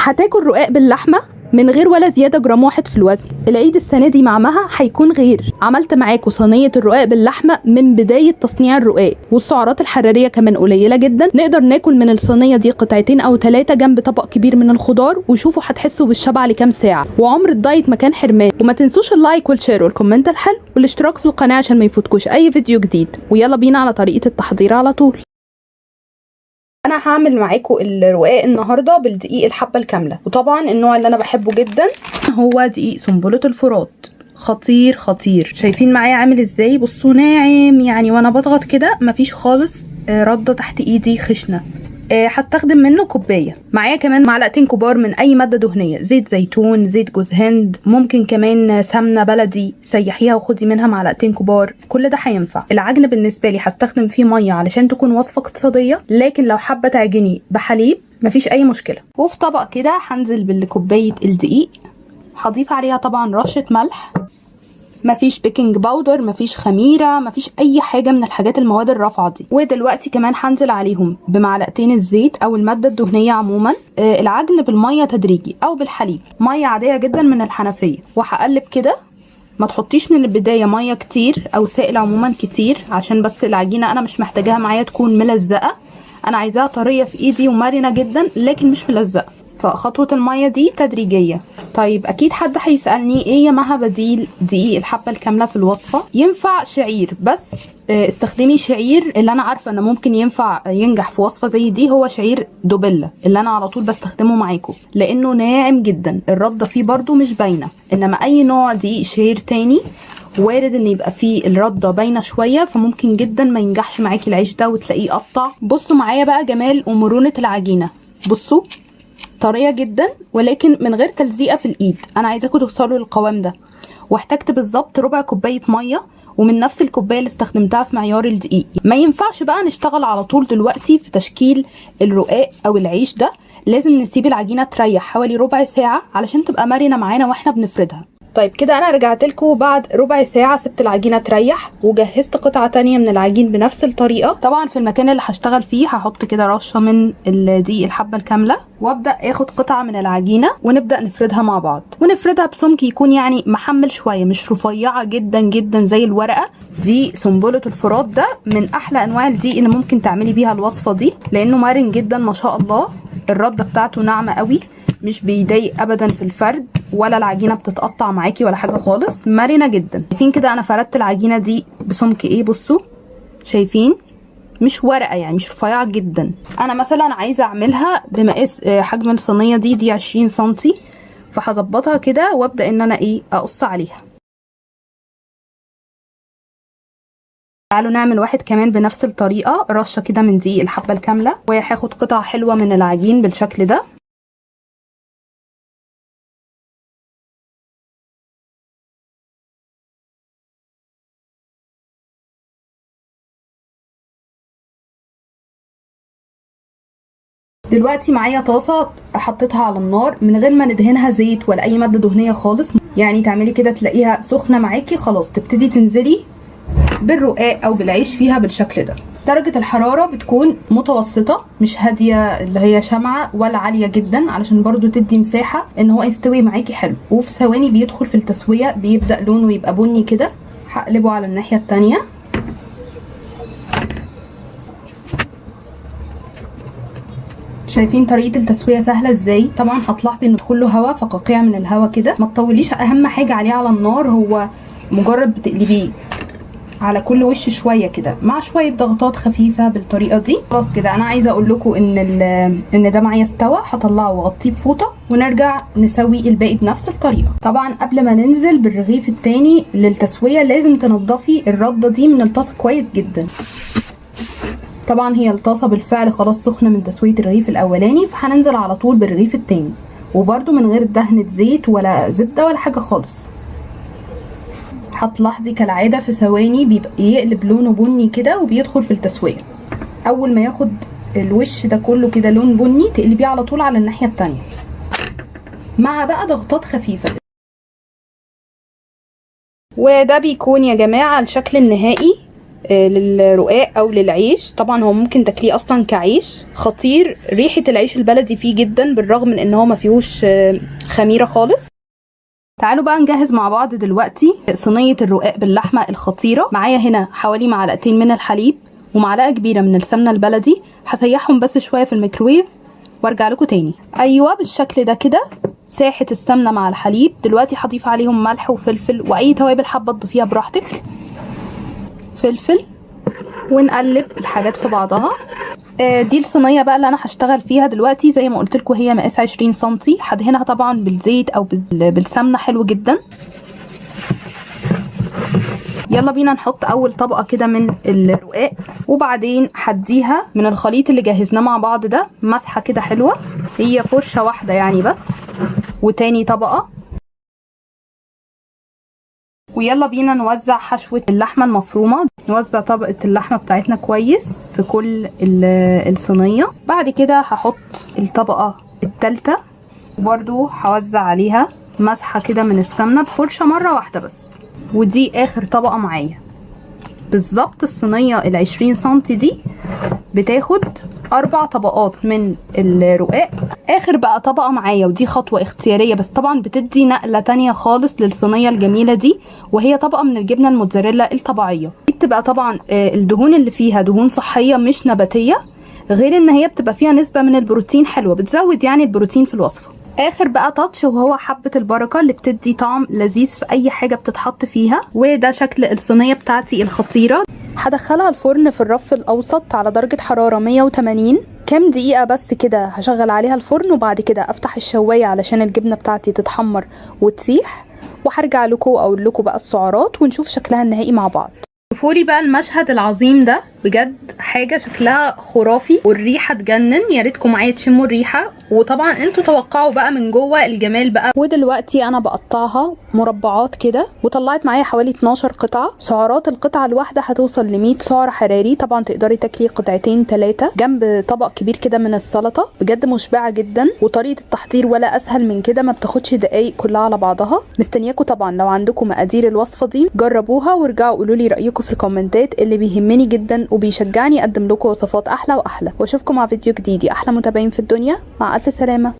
هتاكل رقاق باللحمه من غير ولا زياده جرام واحد في الوزن. العيد السنه دي مع مها هيكون غير. عملت معاكم صينيه الرقاق باللحمه من بدايه تصنيع الرقاق، والسعرات الحراريه كمان قليله جدا. نقدر ناكل من الصينيه دي قطعتين او 3 جنب طبق كبير من الخضار، وشوفوا هتحسوا بالشبع لكام ساعه. وعمر الدايت مكان حرمان. وما تنسوش اللايك والشير والكومنت الحلو والاشتراك في القناه عشان ما يفوتكوش اي فيديو جديد. ويلا بينا على طريقه التحضير على طول. انا هعمل معاكم الرقاق النهارده بالدقيق الحبه الكامله، وطبعا النوع اللي انا بحبه جدا هو دقيق سنبله الفرات. خطير خطير. شايفين معايا عامل ازاي؟ بصوا ناعم يعني، وانا بضغط كده مفيش خالص رده تحت ايدي خشنه. هستخدم منه كوبايه. معايا كمان معلقتين كبار من اي ماده دهنيه، زيت زيتون، زيت جوز هند، ممكن كمان سمنه بلدي، سيحيها وخدي منها معلقتين كبار، كل ده هينفع. العجن بالنسبه لي هستخدم فيه ميه علشان تكون وصفه اقتصاديه، لكن لو حابه تعجني بحليب مفيش اي مشكله. وفي طبق كده هنزل بالكوبايه الدقيق، هضيف عليها طبعا رشه ملح، مفيش بيكنج باودر، مفيش خميره، مفيش اي حاجه من الحاجات المواد الرافعه دي. ودلوقتي كمان هنزل عليهم بمعلقتين الزيت او الماده الدهنيه عموما. العجن بالميه تدريجي او بالحليب، ميه عاديه جدا من الحنفيه، وهقلب كده. ما تحطيش من البدايه ميه كتير او سائل عموما كتير، عشان بس العجينه انا مش محتاجاها معايا تكون ملزقه، انا عايزاها طريه في ايدي ومرنه جدا لكن مش ملزقه. فخطوة المية دي تدريجية. طيب اكيد حد هيسألني ايه يا مها بديل دقيق الحبة الكاملة في الوصفة؟ ينفع شعير، بس استخدمي شعير اللي انا عارفة انه ممكن ينجح في وصفة زي دي، هو شعير دوبيلا اللي انا على طول بستخدمه معاكم، لانه ناعم جدا، الردة فيه برضو مش باينة. انما اي نوع دقيق شعير تاني وارد ان يبقى فيه الرده باينه شويه، فممكن جدا ما ينجحش معاكي العيش ده وتلاقيه قطع. بصوا معايا بقى جمال ومرونه العجينه، بصوا طريه جدا ولكن من غير تلزيقه في الايد. انا عايزاكم توصلوا للقوام ده. واحتجت بالظبط ربع كوبايه ميه، ومن نفس الكوبايه اللي استخدمتها في معيار الدقيق. ما ينفعش بقى نشتغل على طول دلوقتي في تشكيل الرقاق او العيش ده، لازم نسيب العجينه تريح حوالي ربع ساعه علشان تبقى مرنه معانا واحنا بنفردها. طيب كده انا رجعت لكم بعد ربع ساعه، سبت العجينه تريح وجهزت قطعه تانية من العجين بنفس الطريقه. طبعا في المكان اللي هشتغل فيه هحط كده رشه من الدقيق الحبه الكامله، وابدا اخد قطعه من العجينه ونبدا نفردها مع بعض، ونفردها بسمك يكون يعني محمل شويه، مش رفيعه جدا جدا زي الورقه دي. سنبله الفرات ده من احلى انواع الدقيق اللي ممكن تعملي بيها الوصفه دي، لانه مرن جدا ما شاء الله. الرده بتاعته ناعمه قوي، مش بيضايق ابدا في الفرد، ولا العجينه بتتقطع معاكي ولا حاجه خالص، مرنه جدا. شايفين كده انا فردت العجينه دي بسمك ايه؟ بصوا شايفين مش ورقه يعني، مش رفيعه جدا. انا مثلا عايزه اعملها بمقاس حجم الصينيه دي 20 سنتي، فهظبطها كده وابدا ان انا اقص عليها. تعالوا نعمل واحد كمان بنفس الطريقه، رشه كده من دقيق الحبه الكامله، وهاخد قطعه حلوه من العجين بالشكل ده. دلوقتي معايا طاسه حطيتها على النار من غير ما ندهنها زيت ولا اي ماده دهنيه خالص، يعني تعملي كده تلاقيها سخنه معاكي خلاص، تبتدي تنزلي بالرقاق او بالعيش فيها بالشكل ده. درجه الحراره بتكون متوسطه، مش هاديه اللي هي شمعه ولا عاليه جدا، علشان برضو تدي مساحه ان هو يستوي معاكي حلو. وفي ثواني بيدخل في التسويه، بيبدا لونه يبقى بني كده. هقلبه على الناحيه التانيه. شايفين طريقه التسويه سهله ازاي؟ طبعا هتلاحظي ان دخول له هواء، فقاقيع من الهواء كده. ما تطوليش اهم حاجه عليه على النار، هو مجرد بتقلبيه على كل وش شويه كده مع شويه ضغطات خفيفه بالطريقه دي. خلاص كده انا عايزه اقول لكم ان ده معايا استوى. هطلعه واغطيه بفوطه ونرجع نسوي الباقي بنفس الطريقه. طبعا قبل ما ننزل بالرغيف التاني للتسويه لازم تنضفي الرده دي من الطاسه كويس جدا. طبعا هي الطاسه بالفعل خلاص سخنه من تسويه الرغيف الاولاني، فهننزل على طول بالرغيف التاني، وبرده من غير دهنه زيت ولا زبده ولا حاجه خالص. هتلاحظي كالعاده في ثواني بيبقى يقلب لونه بني كده وبيدخل في التسويه. اول ما ياخد الوش ده كله كده لون بني، تقلبيه على طول على الناحيه التانيه مع بقى ضغطات خفيفه. وده بيكون يا جماعه الشكل النهائي للرقاق او للعيش. طبعا هو ممكن تاكليه اصلا كعيش، خطير. ريحه العيش البلدي فيه جدا بالرغم من ان هو ما فيهوش خميره خالص. تعالوا بقى نجهز مع بعض دلوقتي صينيه الرقاق باللحمه الخطيره. معايا هنا حوالي معلقتين من الحليب ومعلقه كبيره من السمنه البلدي. هسيحهم بس شويه في الميكرويف وارجع لكم تاني. ايوه بالشكل ده كده ساحت السمنه مع الحليب. دلوقتي هضيف عليهم ملح وفلفل واي توابل حابه تضيفيها براحتك، فلفل، ونقلب الحاجات في بعضها. دي الصينيه بقى اللي انا هشتغل فيها دلوقتي. زي ما قلت لكم هي مقاس 20 سنتي. هدهنها طبعا بالزيت او بالسمنه، حلو جدا. يلا بينا نحط اول طبقه كده من الرقاق، وبعدين هديها من الخليط اللي جهزناه مع بعض ده مسحه كده حلوه، هي فرشه واحده يعني بس. وتاني طبقه. ويلا بينا نوزع حشوه اللحمه المفرومه. نوزع طبقه اللحمه بتاعتنا كويس في كل الصينيه. بعد كده هحط الطبقه الثالثه، وبرده هوزع عليها مسحه كده من السمنه بفرشه مره واحده بس. ودي اخر طبقه معايا. بالظبط الصينيه ال20 سنتي دي بتاخد 4 طبقات من الرقاق. اخر بقى طبقه معايا، ودي خطوه اختياريه بس طبعا بتدي نقله تانية خالص للصينيه الجميله دي، وهي طبقه من الجبنه الموتزاريلا الطبيعيه. دي بتبقى طبعا الدهون اللي فيها دهون صحيه مش نباتيه، غير ان هي بتبقى فيها نسبه من البروتين حلوه، بتزود يعني البروتين في الوصفه. اخر بقى تاتش وهو حبه البركه اللي بتدي طعم لذيذ في اي حاجه بتتحط فيها. وده شكل الصينيه بتاعتي الخطيره. هدخلها الفرن في الرف الاوسط على درجه حراره 180 كام دقيقه بس كده. هشغل عليها الفرن وبعد كده افتح الشوايه علشان الجبنه بتاعتي تتحمر وتسيح، وهرجع لكم اقول لكم بقى السعرات ونشوف شكلها النهائي مع بعض. شوفوا لي بقى المشهد العظيم ده، بجد حاجه شكلها خرافي والريحه تجنن. يا ريتكم معايا تشموا الريحه، وطبعا انتوا توقعوا بقى من جوه الجمال بقى. ودلوقتي انا بقطعها مربعات كده، وطلعت معايا حوالي 12 قطعه. سعرات القطعه الواحده هتوصل ل 100 سعر حراري. طبعا تقدري تاكلي قطعتين 3 جنب طبق كبير كده من السلطه. بجد مشبعه جدا، وطريقه التحضير ولا اسهل من كده، ما بتاخدش دقايق كلها على بعضها. مستنياكم طبعا لو عندكم مقادير الوصفه دي جربوها وارجعوا قولوا لي رايكم في الكومنتات، اللي بيهمني جدا وبيشجعني اقدم لكم وصفات احلى واحلى. واشوفكم مع فيديو جديد. احلى متابعين في الدنيا، مع الف سلامه.